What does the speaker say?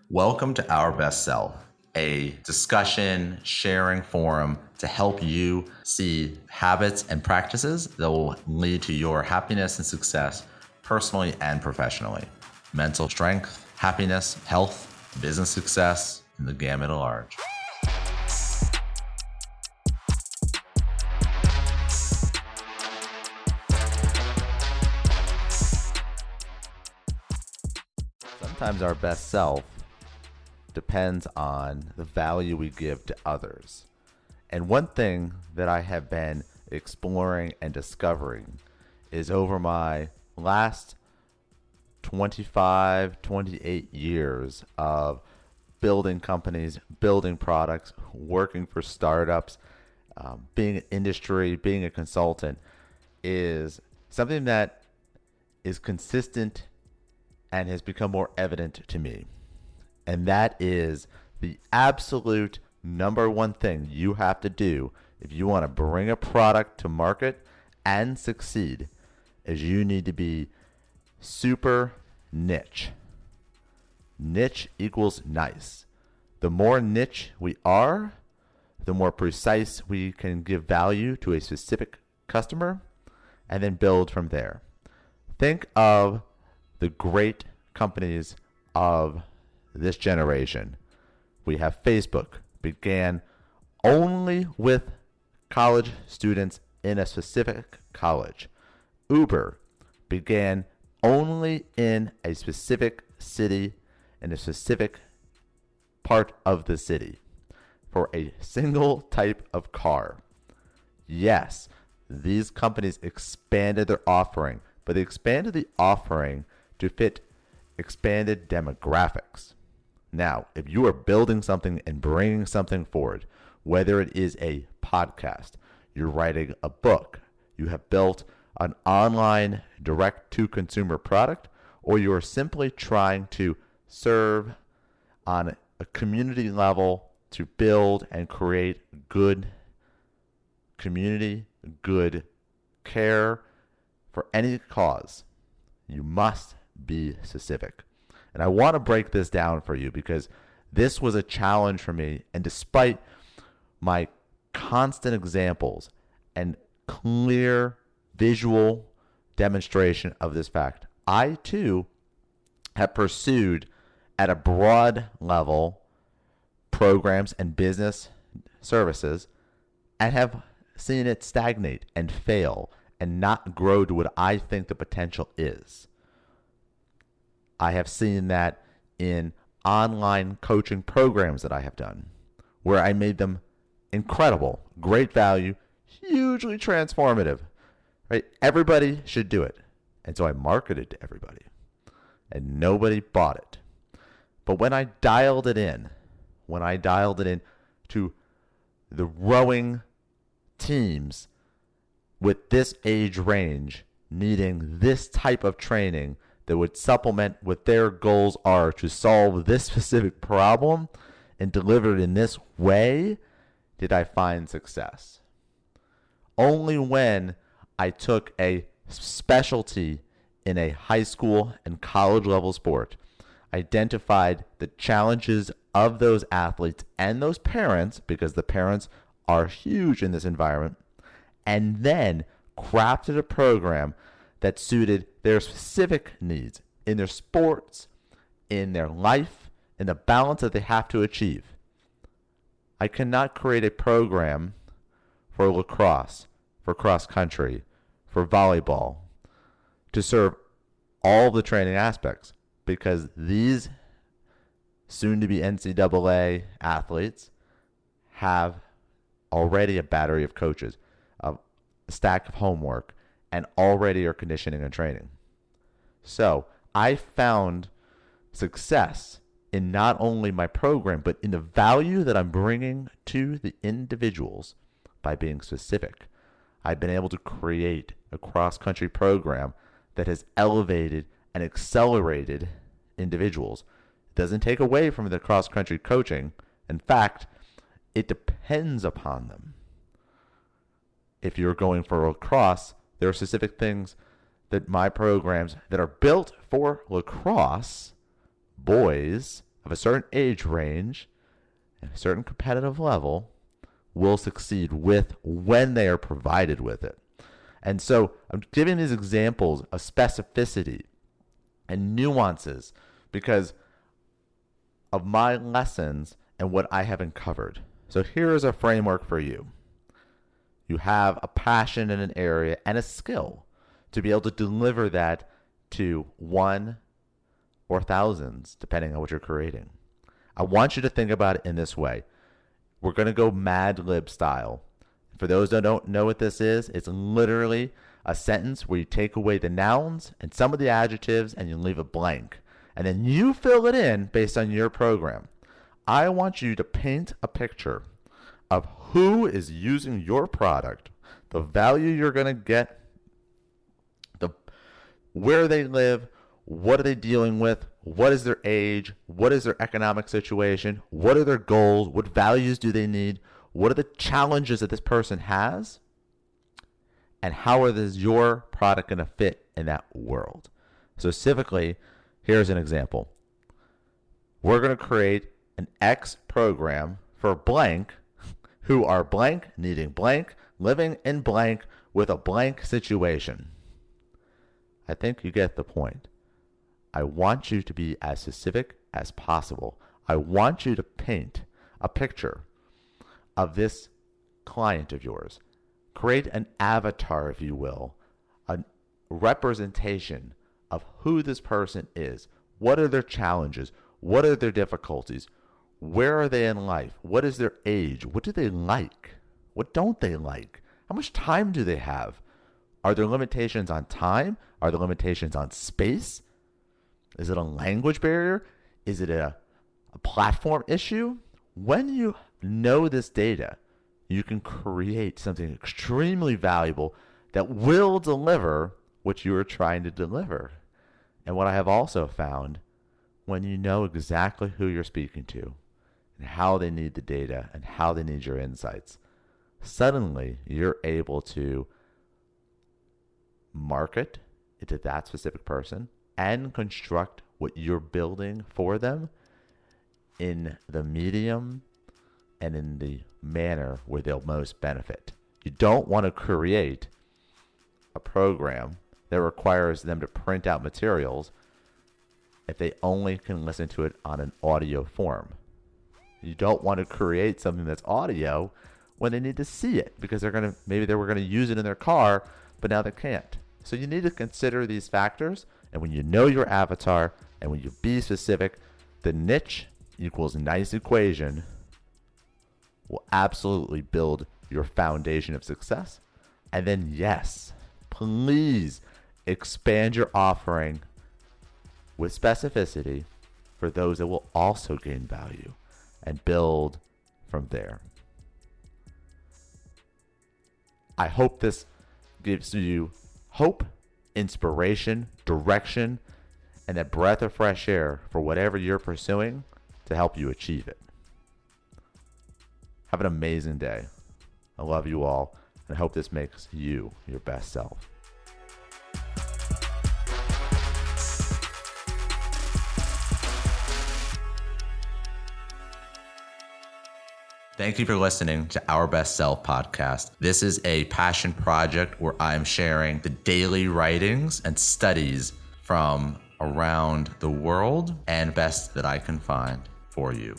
Welcome to Our Best Self, a discussion sharing forum to help you see habits and practices that will lead to your happiness and success personally and professionally. Mental strength, happiness, health, business success, and the gamut at large. Sometimes our best self depends on the value we give to others. And one thing that I have been exploring and discovering is over my last 25, 28 years of building companies, building products, working for startups, being an industry, being a consultant, is something that is consistent and has become more evident to me. And that is the absolute number one thing you have to do if you want to bring a product to market and succeed is you need to be super niche. Niche equals nice. The more niche we are, the more precise we can give value to a specific customer and then build from there. Think of the great companies of this generation. We have Facebook, began only with college students in a specific college. Uber began only in a specific city, in a specific part of the city, for a single type of car. Yes, these companies expanded their offering, but they expanded the offering to fit expanded demographics. Now, if you are building something and bringing something forward, whether it is a podcast, you're writing a book, you have built an online direct-to-consumer product, or you are simply trying to serve on a community level to build and create good community, good care for any cause, you must be specific. And I want to break this down for you because this was a challenge for me. And despite my constant examples and clear visual demonstration of this fact, I too have pursued at a broad level programs and business services and have seen it stagnate and fail and not grow to what I think the potential is. I have seen that in online coaching programs that I have done, where I made them incredible, great value, hugely transformative. Right? Everybody should do it. And so I marketed to everybody, and nobody bought it. But when I dialed it in to the rowing teams with this age range needing this type of training that would supplement what their goals are to solve this specific problem and deliver it in this way, did I find success. Only when I took a specialty in a high school and college level sport, identified the challenges of those athletes and those parents, because the parents are huge in this environment, and then crafted a program that suited their specific needs in their sports, in their life, in the balance that they have to achieve. I cannot create a program for lacrosse, for cross country, for volleyball to serve all the training aspects because these soon-to-be NCAA athletes have already a battery of coaches, a stack of homework, and already are conditioning and training. So I found success in not only my program, but in the value that I'm bringing to the individuals by being specific. I've been able to create a cross-country program that has elevated and accelerated individuals. It doesn't take away from the cross-country coaching. In fact, it depends upon them. If you're going for lacrosse, there are specific things that my programs that are built for lacrosse, boys, of a certain age range and a certain competitive level will succeed with when they are provided with it. And so I'm giving these examples of specificity and nuances because of my lessons and what I have uncovered. So here is a framework for you. You have a passion in an area and a skill to be able to deliver that to one or thousands, depending on what you're creating. I want you to think about it in this way. We're going to go Mad Lib style. For those that don't know what this is, it's literally a sentence where you take away the nouns and some of the adjectives and you leave it blank. And then you fill it in based on your program. I want you to paint a picture of who is using your product, the value you're going to get, where they live, what are they dealing with, what is their age, what is their economic situation, what are their goals, what values do they need, what are the challenges that this person has, and how is your product going to fit in that world. So specifically, here's an example. We're going to create an X program for blank who are blank, needing blank, living in blank with a blank situation. I think you get the point. I want you to be as specific as possible. I want you to paint a picture of this client of yours. Create an avatar, if you will, a representation of who this person is. What are their challenges? What are their difficulties? Where are they in life? What is their age? What do they like? What don't they like? How much time do they have? Are there limitations on time? Are there limitations on space? Is it a language barrier? Is it a platform issue? When you know this data, you can create something extremely valuable that will deliver what you are trying to deliver. And what I have also found, when you know exactly who you're speaking to and how they need the data and how they need your insights, suddenly you're able to market it to that specific person and construct what you're building for them in the medium and in the manner where they'll most benefit. You don't want to create a program that requires them to print out materials if they only can listen to it on an audio form. You don't want to create something that's audio when they need to see it because maybe they were going to use it in their car, but now they can't. So you need to consider these factors, and when you know your avatar and when you be specific, the niche equals nice equation will absolutely build your foundation of success. And then yes, please expand your offering with specificity for those that will also gain value and build from there. I hope this gives you hope, inspiration, direction, and a breath of fresh air for whatever you're pursuing to help you achieve it. Have an amazing day. I love you all, and I hope this makes you your best self. Thank you for listening to Our Best Self podcast. This is a passion project where I'm sharing the daily writings and studies from around the world and best that I can find for you.